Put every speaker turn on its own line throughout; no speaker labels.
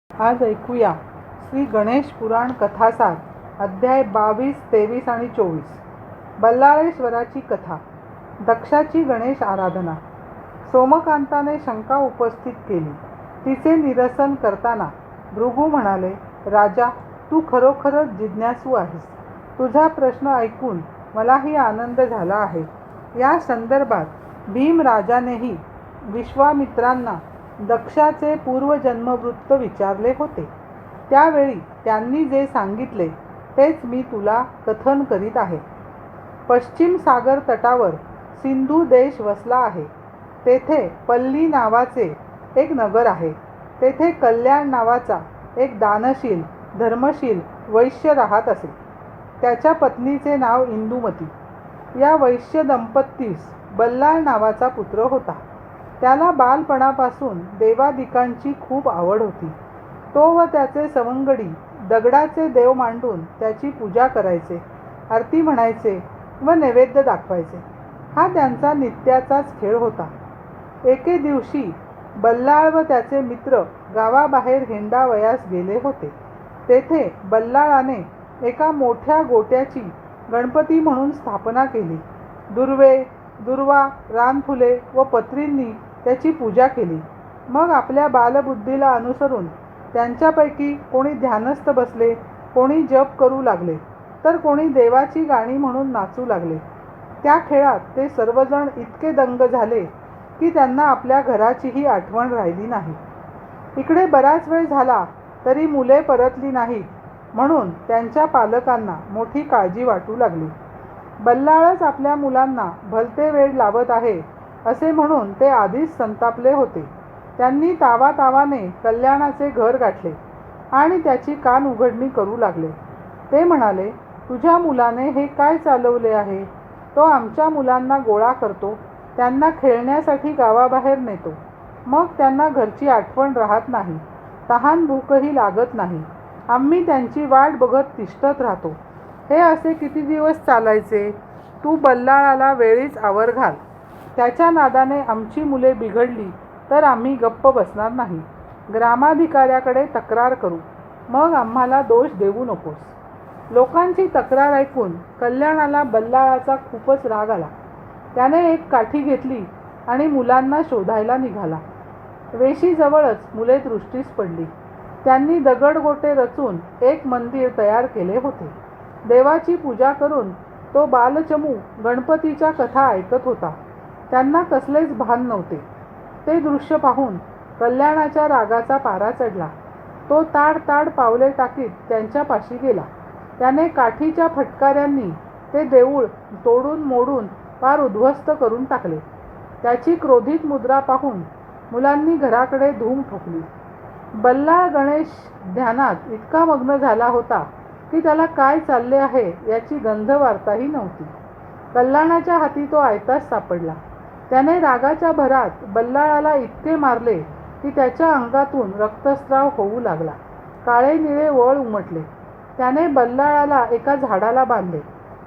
आज ऐकूया श्री गणेश पुराण कथासार अध्याय 22, 23 आणि 24. बल्लाळेश्वराची कथा. दक्षाची गणेश आराधना. सोमकांताने शंका उपस्थित केली. तिचे निरसन करताना भृगू म्हणाले, राजा, तू खरोखरच जिज्ञासू आहेस. तुझा प्रश्न ऐकून मलाही आनंद झाला आहे. या संदर्भात भीमराजानेही विश्वामित्रांना दक्षाचे पूर्वजन्मवृत्त विचारले होते. त्यावेळी त्यांनी जे सांगितले तेच मी तुला कथन करीत आहे. पश्चिम सागर तटावर सिंधू देश वसला आहे. तेथे पल्ली नावाचे एक नगर आहे. तेथे कल्याण नावाचा एक दानशील धर्मशील वैश्य राहत असे. त्याच्या पत्नीचे नाव इंदुमती. या वैश्य दंपतीस बल्लाळ नावाचा पुत्र होता. त्याला बालपणापासून देवादिकांची खूप आवड होती. तो व त्याचे सवंगडी दगडाचे देव मांडून त्याची पूजा करायचे, आरती म्हणायचे व नैवेद्य दाखवायचे. हा त्यांचा नित्याचाच खेळ होता. एके दिवशी बल्लाळ व त्याचे मित्र गावाबाहेर हिंडावयास गेले होते. तेथे बल्लाळाने एका मोठ्या गोट्याची गणपती म्हणून स्थापना केली. दुर्वे, दुर्वा, रानफुले व पत्रींनी त्याची पूजा केली. मग आपल्या बालबुद्धीला अनुसरून त्यांच्यापैकी कोणी ध्यानस्थ बसले, कोणी जप करू लागले, तर कोणी देवाची गाणी म्हणून नाचू लागले. त्या खेळात ते सर्वजण इतके दंग झाले की त्यांना आपल्या घराचीही आठवण राहिली नाही. इकडे बराच वेळ झाला तरी मुले परतली नाहीत, म्हणून त्यांच्या पालकांना मोठी काळजी वाटू लागली. बल्लाळच आपल्या मुलांना भलते वेळ लावत आहे असे म्हणून ते आधीच संतापले होते. त्यांनी तावातावाने कल्याणाचे घर गाठले आणि त्याची कान उघडणी करू लागले. ते म्हणाले, तुझ्या मुलाने हे काय चालवले आहे? तो आमच्या मुलांना गोळा करतो, त्यांना खेळण्यासाठी गावाबाहेर नेतो. मग त्यांना घरची आठवण राहत नाही, तहान भूकही लागत नाही. आम्ही त्यांची वाट बघत तिष्ठत राहतो. हे असे किती दिवस चालायचे? तू बल्लाळाला वेळीच आवर घाल. त्याच्या नादाने आमची मुले बिघडली तर आम्ही गप्प बसणार नाही. ग्रामाधिकाऱ्याकडे तक्रार करू, मग आम्हाला दोष देऊ नकोस. लोकांची तक्रार ऐकून कल्याणाला बल्लाळाचा खूपच राग आला. त्याने एक काठी घेतली आणि मुलांना शोधायला निघाला. वेशीजवळच मुले दृष्टीस पडली. त्यांनी दगडगोटे रचून एक मंदिर तयार केले होते. देवाची पूजा करून तो बालचमू गणपतीच्या कथा ऐकत होता. त्यांना कसलेच भान नव्हते. ते दृश्य पाहून कल्याणाच्या रागाचा पारा चढला. तो ताड ताड पावले टाकीत त्यांच्यापाशी गेला. त्याने काठीच्या फटकाऱ्यांनी ते देऊळ तोडून मोडून पार उद्ध्वस्त करून टाकले. त्याची क्रोधित मुद्रा पाहून मुलांनी घराकडे धूम ठोकली. बल्लाळ गणेश ध्यानात इतका मग्न झाला होता की त्याला काय चालले आहे याची गंधवार्ताही नव्हती. कल्याणाच्या हाती तो आयताच सापडला. त्याने रागाच्या भरात बल्लाळाला इतके मारले की त्याच्या अंगातून रक्तस्राव होऊ लागला. काळे निळे वळ उमटले. त्याने बल्लाळाला एका झाडाला बांधले.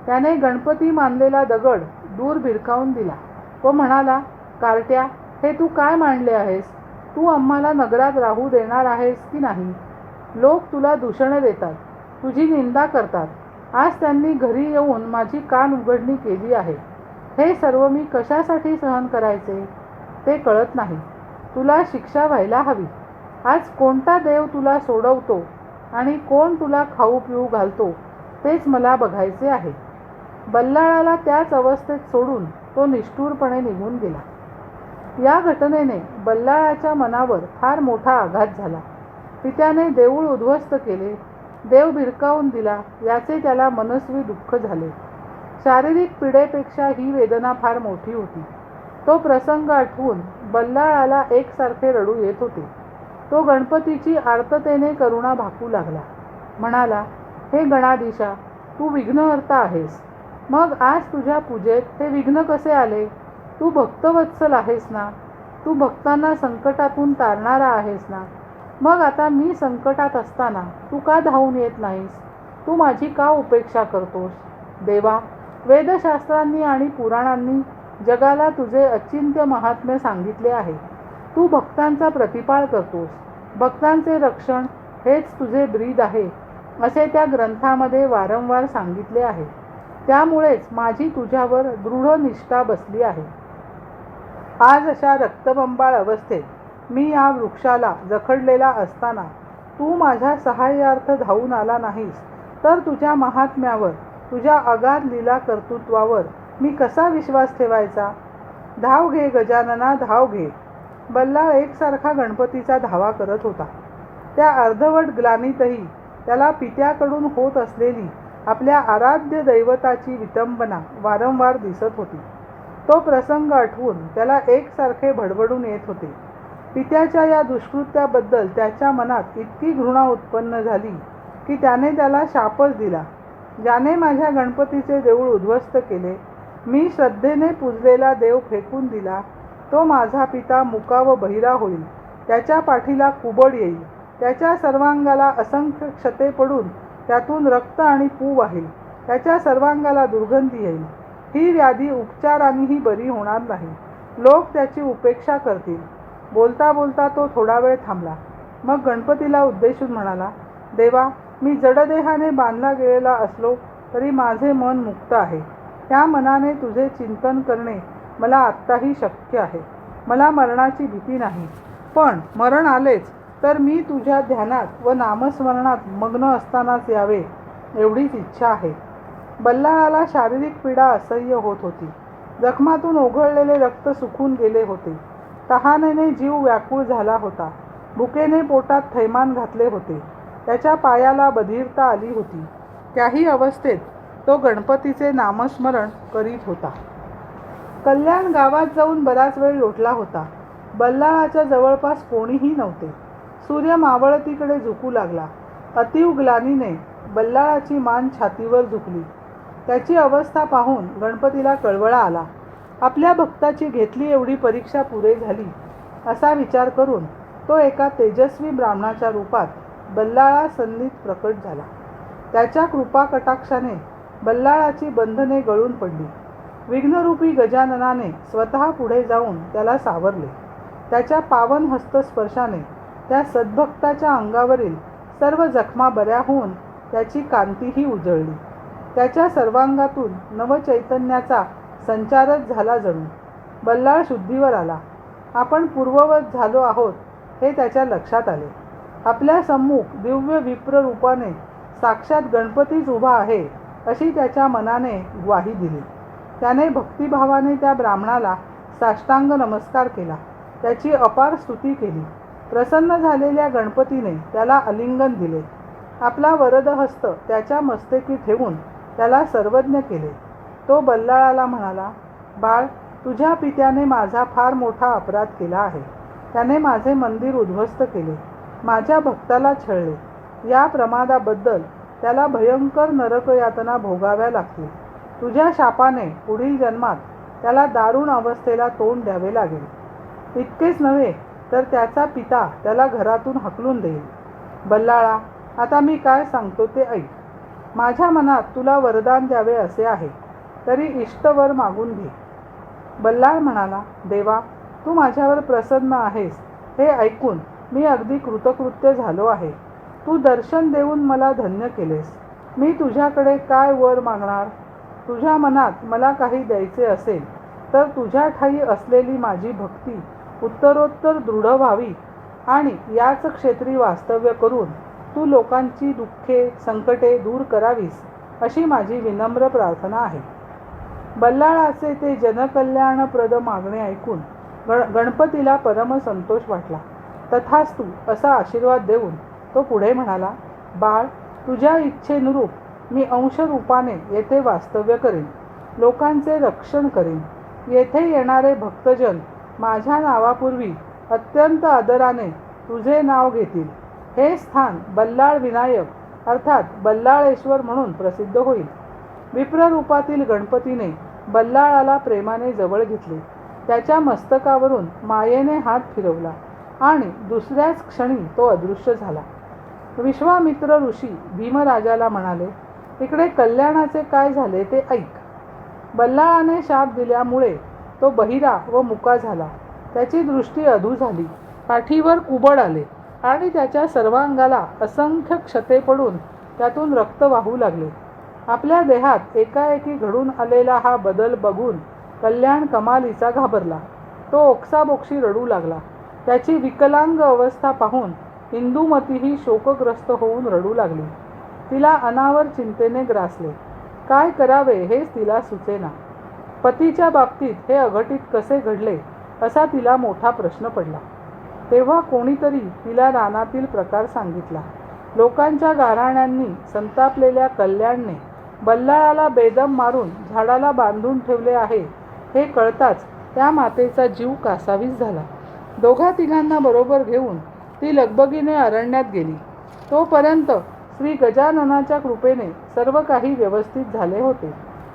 त्याने गणपती मानलेला दगड दूर भिरकावून दिला व म्हणाला, कार्ट्या, हे तू काय मांडले आहेस? तू आम्हाला नगरात राहू देणार आहेस की नाही? लोक तुला दूषणे देतात, तुझी निंदा करतात. आज त्यांनी घरी येऊन माझी कान उघडणी केली आहे. हे सर्व मी कशासाठी सहन करायचे ते कळत नाही. तुला शिक्षा व्हायला हवी. आज कोणता देव तुला सोडवतो आणि कोण तुला खाऊ पिऊ घालतो तेच मला बघायचे आहे. बल्लाळाला त्याच अवस्थेत सोडून तो निष्ठुरपणे निघून गेला. या घटनेने बल्लाळाच्या मनावर फार मोठा आघात झाला. पित्याने देऊळ उद्ध्वस्त केले, देव भिरकावून दिला, याचे त्याला मनस्वी दुःख झाले. शारीरिक पीडेपेक्षा ही वेदना फार मोठी होती. तो प्रसंग आठवून बल्लाळाला एकसारखे रडू येत होते. तो गणपतीची आर्ततेने करुणा भाकू लागला. म्हणाला, हे गणाधीशा, तू विघ्नहर्ता आहेस. मग आज तुझ्या पूजेत हे विघ्न कसे आले? तू भक्तवत्सल आहेस ना? तू भक्तांना संकटातून तारणारा आहेस ना? मग आता मी संकटात असताना तू का धावून येत नाहीस? तू माझी का उपेक्षा करतोस? देवा, वेदशास्त्रांनी आणि पुराणांनी जगाला तुझे अचिंत्य महात्म्य सांगितले आहे. तू भक्तांचा प्रतिपाळ करतोस. भक्तांचे रक्षण हेच तुझे ब्रीद आहे असे त्या ग्रंथामध्ये वारंवार सांगितले आहे. त्यामुळेच माझी तुझ्यावर दृढ निष्ठा बसली आहे. आज अशा रक्तबंबाळ अवस्थेत मी या वृक्षाला जखडलेला असताना तू माझ्या सहाय्यार्थ धावून आला नाहीस तर तुझ्या महात्म्यावर, तुझ्या अगाध लीला कर्तृत्वावर मी कसा विश्वास ठेवायचा? धाव घे गजानना, धाव घे. बल्लाळ एकसारखा गणपतीचा धावा करत होता. त्या अर्धवट ग्लानीतही त्याला पित्याकडून होत असलेली आपल्या आराध्य दैवताची विटंबना वारंवार दिसत होती. तो प्रसंग आठवून त्याला एकसारखे भडभडून येत होते. पित्याच्या या दुष्कृत्याबद्दल त्याच्या मनात इतकी घृणा उत्पन्न झाली की त्याने त्याला शापच दिला. ज्याने माझ्या गणपतीचे देऊळ उद्ध्वस्त केले, मी श्रद्धेने पूजलेला देव फेकून दिला, तो माझा पिता मुका व बहिरा होईल. त्याच्या पाठीला कुबड येईल. त्याच्या सर्वांगाला असंख्य क्षते पडून त्यातून रक्त आणि पू वाहील. त्याच्या सर्वांगाला दुर्गंधी येईल. ही व्याधी उपचारानेही बरी होणार नाही. लोक त्याची उपेक्षा करतील. बोलता बोलता तो थोडा वेळ थांबला. मग गणपतीला उद्देशून म्हणाला, देवा, मी जडदेहाने बांधला गेलेला असलो तरी माझे मन मुक्त आहे. त्या मनाने तुझे चिंतन करणे मला आत्ताही शक्य आहे. मला मरणाची भीती नाही. पण मरण आलेच तर मी तुझ्या ध्यानात व नामस्मरणात मग्न असतानाच यावे एवढीच इच्छा आहे. बल्लाळाला शारीरिक पीडा असह्य होत होती. जखमातून ओघळलेले रक्त सुकून गेले होते. तहानेने जीव व्याकुळ झाला होता. भुकेने पोटात थैमान घातले होते. त्याच्या पायाला बधिरता आली होती. त्याही अवस्थेत तो गणपतीचे नामस्मरण करीत होता. कल्याण गावात जाऊन बराच वेळ लोटला होता. बल्लाळाच्या जवळपास कोणीही नव्हते. सूर्य मावळतीकडे झुकू लागला. अतीव ग्लानीने बल्लाळाची मान छातीवर झुकली. त्याची अवस्था पाहून गणपतीला कळवळा आला. आपल्या भक्ताची घेतली एवढी परीक्षा पुरे झाली असा विचार करून तो एका तेजस्वी ब्राह्मणाच्या रूपात बल्लाळासन्नीत प्रकट झाला. त्याच्या कृपा कटाक्षाने बल्लाळाची बंधने गळून पडली. विघ्नरूपी गजाननाने स्वतः पुढे जाऊन त्याला सावरले. त्याच्या पावन हस्तस्पर्शाने त्या सद्भक्ताच्या अंगावरील सर्व जखमा बऱ्या होऊन त्याची कांतीही उजळली. त्याच्या सर्वांगातून नवचैतन्याचा संचारच झाला जणू. बल्लाळ शुद्धीवर आला. आपण पूर्ववत झालो आहोत हे त्याच्या लक्षात आले. आपल्या सम्मुख दिव्य विप्र रूपाने साक्षात गणपतीच उभा आहे अशी त्याच्या मनाने ग्वाही दिली. त्याने भक्तिभावाने त्या ब्राह्मणाला साष्टांग नमस्कार केला. त्याची अपार स्तुती केली. प्रसन्न झालेल्या गणपतीने त्याला आलिंगन दिले. आपला वरदहस्त त्याच्या मस्तकी ठेवून त्याला सर्वज्ञ केले. तो बल्लाळाला म्हणाला, बाळ, तुझ्या पित्याने माझा फार मोठा अपराध केला आहे. त्याने माझे मंदिर उद्ध्वस्त केले. माझ्या भक्ताला छळले. या प्रमादाबद्दल त्याला भयंकर नरकयातना भोगाव्या लागतील. तुझ्या शापाने पुढील जन्मात त्याला दारुण अवस्थेला तोंड द्यावे लागेल. इतकेच नव्हे तर त्याचा पिता त्याला घरातून हकलून देईल. बल्लाळा, आता मी काय सांगतो ते ऐक. माझ्या मनात तुला वरदान द्यावे असे आहे, तरी इष्टवर मागून घे. बल्लाळ म्हणाला, देवा, तू माझ्यावर प्रसन्न आहेस हे ऐकून मी अगदी कृतकृत्य झालो आहे. तू दर्शन देऊन मला धन्य केलेस. मी तुझ्याकडे काय वर मागणार? तुझ्या मनात मला काही द्यायचे असेल तर तुझ्या ठायी असलेली माझी भक्ती उत्तरोत्तर दृढ व्हावी आणि याच क्षेत्री वास्तव्य करून तू लोकांची दुःखे संकटे दूर करावीस अशी माझी विनम्र प्रार्थना आहे. बल्लाळाचे ते जनकल्याणप्रद मागणे ऐकून गणपतीला परम संतोष वाटला. तथास्तु असा आशीर्वाद देऊन तो पुढे म्हणाला, बाळ, तुझ्या इच्छेनुरूप मी अंशरूपाने येथे वास्तव्य करेन. लोकांचे रक्षण करेन. येथे येणारे भक्तजन माझ्या नावापूर्वी अत्यंत आदराने तुझे नाव घेतील. हे स्थान बल्लाळ विनायक अर्थात बल्लाळेश्वर म्हणून प्रसिद्ध होईल. विप्ररूपातील गणपतीने बल्लाळाला प्रेमाने जवळ घेतले. त्याच्या मस्तकावरून मायेने हात फिरवला आणि दुसऱ्याच क्षणी तो अदृश्य झाला. विश्वामित्र ऋषी भीमराजाला म्हणाले, इकडे कल्याणाचे काय झाले ते ऐक. बल्लाळाने शाप दिल्यामुळे तो बहिरा व मुका झाला. त्याची दृष्टी अधू झाली. पाठीवर कुबड आले. आणि त्याच्या सर्वांगाला असंख्य क्षते पडून त्यातून रक्त वाहू लागले. आपल्या देहात एकाएकी घडून आलेला हा बदल बघून कल्याण कमालीचा घाबरला. तो ओक्साबोक्शी रडू लागला. त्याची विकलांग अवस्था पाहून इंदुमतीही शोकग्रस्त होऊन रडू लागली. तिला अनावर चिंतेने ग्रासले. काय करावे हेच तिला सुचेना. पतीच्या बाबतीत हे अघटित कसे घडले असा तिला मोठा प्रश्न पडला. तेव्हा कोणीतरी तिला रानातील प्रकार सांगितला. लोकांच्या गाऱ्हाण्यांनी संतापलेल्या कल्याणने बल्लाळाला बेदम मारून झाडाला बांधून ठेवले आहे हे कळताच त्या मातेचा जीव कासावीस झाला. दोघा तिघांना बरोबर घेऊन ती लगबगीने अरण्यात गेली. तोपर्यंत श्री गजाननाच्या कृपेने सर्व काही व्यवस्थित झाले होते.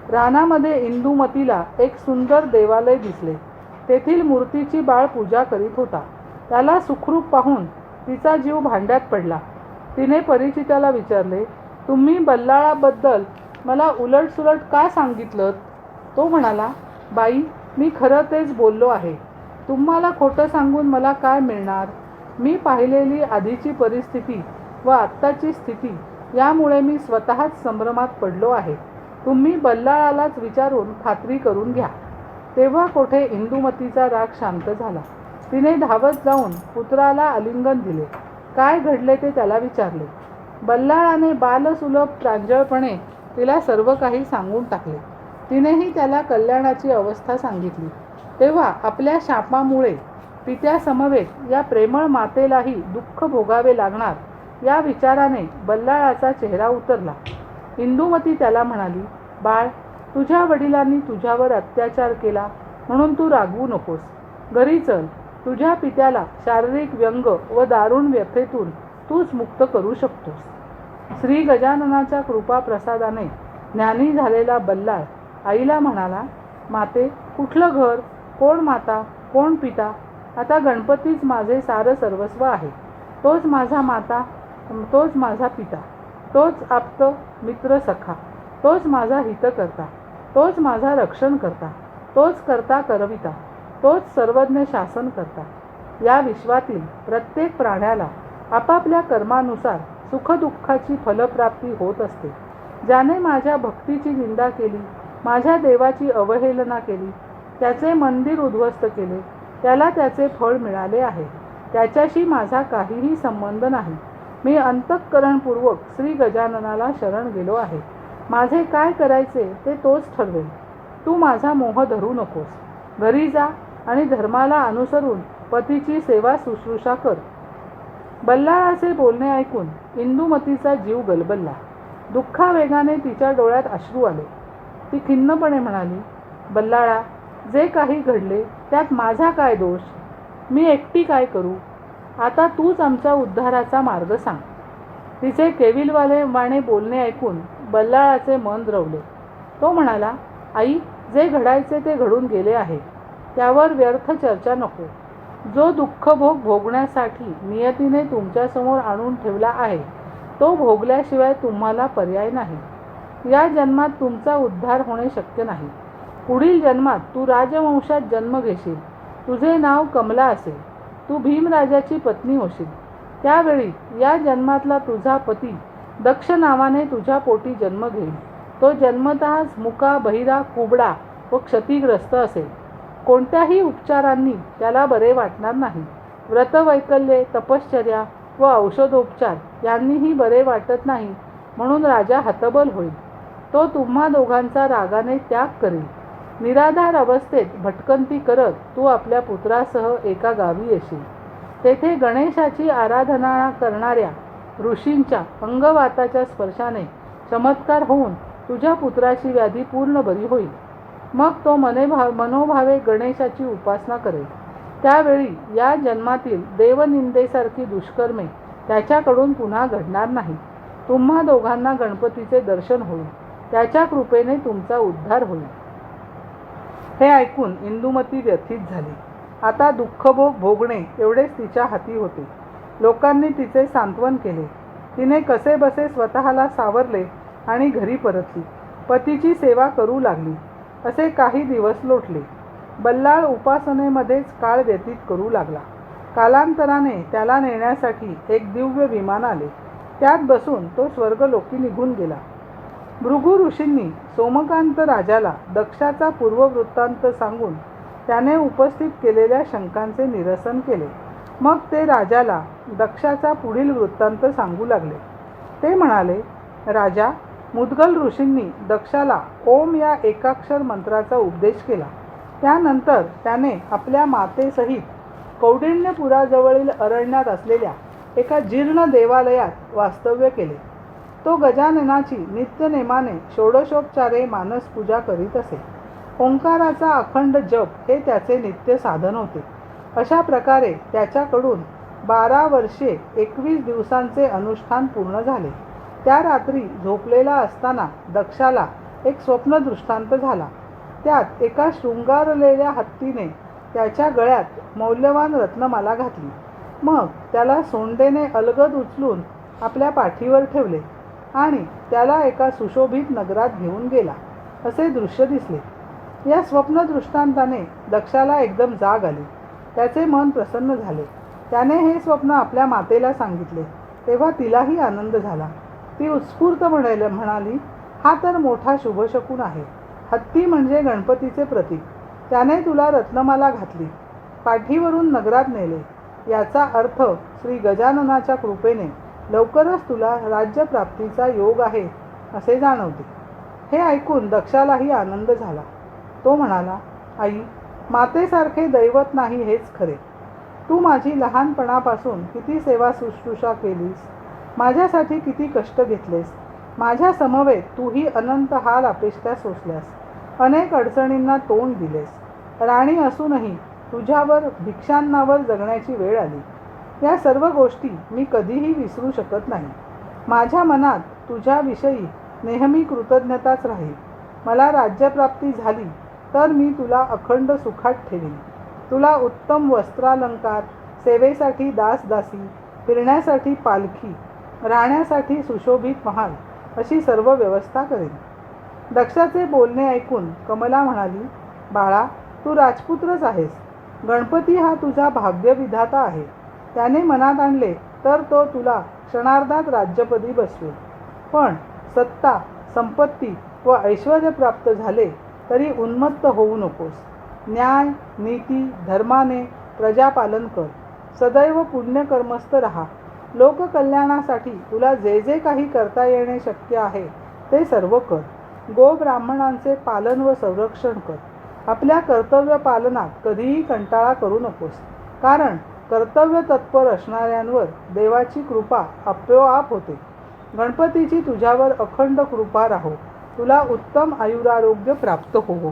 रानामध्ये इंदुमतीला एक सुंदर देवालय दिसले. तेथील मूर्तीची बाळ पूजा करीत होता. त्याला सुखरूप पाहून तिचा जीव भांड्यात पडला. तिने परिचिताला विचारले, तुम्ही बल्लाळाबद्दल मला उलटसुलट का सांगितलं? तो म्हणाला, बाई, मी खरं तेच बोललो आहे. तुम्हाला खोटं सांगून मला काय मिळणार? मी पाहिलेली आधीची परिस्थिती व आत्ताची स्थिती यामुळे मी स्वतःच संभ्रमात पडलो आहे. तुम्ही बल्लाळालाच विचारून खात्री करून घ्या. तेव्हा कोठे इंदुमतीचा राग शांत झाला. तिने धावत जाऊन पुत्राला आलिंगन दिले. काय घडले ते त्याला विचारले. बल्लाळाने बालसुलभ प्रांजळपणे तिला सर्व काही सांगून टाकले. तिनेही त्याला कल्याणाची अवस्था सांगितली. तेव्हा आपल्या शापामुळे पित्यासमवेत या प्रेमळ मातेलाही दुःख भोगावे लागणार या विचाराने बल्लाळाचा चेहरा उतरला. इंदुमती त्याला म्हणाली, बाळ, तुझ्या वडिलांनी तुझ्यावर अत्याचार केला म्हणून तू रागवू नकोस. घरी चल. तुझ्या पित्याला शारीरिक व्यंग व दारुण व्यथेतून तूच मुक्त करू शकतोस. श्री गजाननाच्या कृपा प्रसादाने ज्ञानी झालेला बल्लाळ आईला म्हणाला, माते, कुठलं घर, कोण माता, कोण पिता? आता गणपतीच माझे सारं सर्वस्व आहे. तोच माझा माता, तोच माझा पिता, तोच आप्त मित्र सखा, तोच माझा हितकर्ता, तोच माझा रक्षण करता, तोच करता करविता, तोच सर्वज्ञ शासन करता. या विश्वातील प्रत्येक प्राण्याला आपापल्या कर्मानुसार सुखदुःखाची फलप्राप्ती होत असते. ज्याने माझ्या भक्तीची निंदा केली, माझ्या देवाची अवहेलना केली, त्याचे मंदिर उद्ध्वस्त केले, त्याला त्याचे फळ मिळाले आहे. त्याच्याशी माझा काहीही संबंध नाही. मी अंतःकरणपूर्वक श्री गजाननाला शरण गेलो आहे. माझे काय करायचे ते तोच ठरवेल. तू माझा मोह धरू नकोस. घरी जा आणि धर्माला अनुसरून पतीची सेवा शुश्रूषा कर. बल्लाळाचे बोलणे ऐकून इंदुमतीचा जीव गलबलला. दुःखावेगाने तिच्या डोळ्यात अश्रू आले. ती खिन्नपणे म्हणाली, बल्लाळा, जे काही घडले त्यात माझा काय दोष? मी एकटी काय करू? आता तूच आमच्या उद्धाराचा मार्ग सांग. तिचे केविलवाणे बोलणे ऐकून बल्लाळाचे मन द्रवले. तो म्हणाला, आई, जे घडायचे ते घडून गेले आहे. त्यावर व्यर्थ चर्चा नको. जो दुःखभोग भोगण्यासाठी नियतीने तुमच्यासमोर आणून ठेवला आहे तो भोगल्याशिवाय तुम्हाला पर्याय नाही. या जन्मात तुमचा उद्धार होणे शक्य नाही. पुढील जन्मात तू राजवंशात जन्म घेशील. तुझे नाव कमला असेल. तू भीमराजाची पत्नी होशील. त्यावेळी या जन्मातला तुझा पती दक्ष नावाने तुझ्या पोटी जन्म घेईल. तो जन्मतःच मुका, बहिरा, कुबडा व क्षतिग्रस्त असेल. कोणत्याही उपचारांनी त्याला बरे वाटणार नाही. व्रतवैकल्ये, तपश्चर्या व औषधोपचार यांनीही बरे वाटत नाही म्हणून राजा हतबल होईल. तो तुम्हा दोघांचा रागाने त्याग करेल. निराधार अवस्थेत भटकंती करत तू आपल्या पुत्रासह एका गावी येशील. तेथे गणेशाची आराधना करणाऱ्या ऋषींच्या अंगवाताच्या स्पर्शाने चमत्कार होऊन तुझ्या पुत्राची व्याधी पूर्ण बरी होईल. मग तो मनोभावे गणेशाची उपासना करेल. त्यावेळी या जन्मातील देवनिंदेसारखी दुष्कर्मे त्याच्याकडून पुन्हा घडणार नाही. तुम्हा दोघांना गणपतीचे दर्शन होईल. त्याच्या कृपेने तुमचा उद्धार होईल. हे ऐकून इंदुमती व्यथित झाली. आता दुःखभोग भोगणे एवढेच तिच्या हाती होते. लोकांनी तिचे सांत्वन केले. तिने कसेबसे स्वतःला सावरले आणि घरी परतली. पतीची सेवा करू लागली. असे काही दिवस लोटले. बल्लाळ उपासनेमध्येच काळ व्यतीत करू लागला. कालांतराने त्याला नेण्यासाठी एक दिव्य विमान आले. त्यात बसून तो स्वर्गलोकी निघून गेला. भृगु ऋषींनी सोमकांत राजाला दक्षाचा पूर्ववृत्तांत सांगून त्याने उपस्थित केलेल्या शंकांचे निरसन केले. मग ते राजाला दक्षाचा पुढील वृत्तांत सांगू लागले. ते म्हणाले, राजा, मुद्गल ऋषींनी दक्षाला ओम या एकाक्षर मंत्राचा उपदेश केला. त्यानंतर त्याने आपल्या मातेसहित कौंडिण्यपुराजवळील अरण्यात असलेल्या एका जीर्ण देवालयात वास्तव्य केले. तो गजाननाची नित्यनेमाने षोडशोपचारे मानस पूजा करीत असे. ओंकाराचा अखंड जप हे त्याचे नित्य साधन होते. अशा प्रकारे त्याच्याकडून 12 वर्षे 21 दिवसांचे अनुष्ठान पूर्ण झाले. त्या रात्री झोपलेला असताना दक्षाला एक स्वप्न दृष्टांत झाला. त्यात एका शृंगारलेल्या हत्तीने त्याच्या गळ्यात मौल्यवान रत्नमाला घातली. मग त्याला सोंडेने अलगद उचलून आपल्या पाठीवर ठेवले आणि त्याला एका सुशोभित नगरात घेऊन गेला, असे दृश्य दिसले. या स्वप्न दृष्टांताने दक्षाला एकदम जाग आली. त्याचे मन प्रसन्न झाले. त्याने हे स्वप्न आपल्या मातेला सांगितले. तेव्हा तिलाही आनंद झाला. ती उत्स्फूर्त म्हणाली, हा तर मोठा शुभशकुन आहे. हत्ती म्हणजे गणपतीचे प्रतीक. त्याने तुला रत्नमाला घातली, पाठीवरून नगरात नेले. याचा अर्थ श्री गजाननाच्या कृपेने लवकरच तुला राज्यप्राप्तीचा योग आहे असे जाणवते. हे ऐकून दक्षालाही आनंद झाला. तो म्हणाला, आई, मातेसारखे दैवत नाही हेच खरे. तू माझी लहानपणापासून किती सेवा शुश्रूषा केलीस, माझ्यासाठी किती कष्ट घेतलेस. माझ्या समवेत तूही अनंत हाल अपेष्टा सोसल्यास, अनेक अडचणींना तोंड दिलेस. राणी असूनही तुझ्यावर भिक्षांनावर जगण्याची वेळ आली. या सर्व गोष्टी मी कधीही विसरू शकत नाही. माझ्या मनात तुझ्याविषयी नेहमी कृतज्ञताच राहील. मला राज्यप्राप्ती झाली तर मी तुला अखंड सुखात ठेवीन. तुला उत्तम वस्त्रालंकार, सेवेसाठी दासदासी, फिरण्यासाठी पालखी, राहण्यासाठी सुशोभित महाल अशी सर्व व्यवस्था करेन. दक्षाचे बोलणे ऐकून कमला म्हणाली, बाळा, तू राजपुत्रच आहेस. गणपती हा तुझा भाग्यविधाता आहे. त्याने मनात आणले तर तो तुला क्षणार्धात राज्यपदी बसवेल. पण सत्ता, संपत्ती व ऐश्वर्य प्राप्त झाले तरी उन्मत्त होऊ नकोस. न्याय, नीती, धर्माने प्रजापालन कर. सदैव पुण्यकर्मस्थ राहा. लोककल्याणासाठी तुला जे जे काही करता येणे शक्य आहे ते सर्व कर. गोब्राह्मणांचे पालन व संरक्षण कर. आपल्या कर्तव्य पालनात कधीही कंटाळा करू नकोस. कारण कर्तव्य तत्पर असणाऱ्यांवर देवाची कृपा आपोआप होते. गणपतीची तुझ्यावर अखंड कृपा राहो. तुला उत्तम आयुरारोग्य प्राप्त होवो.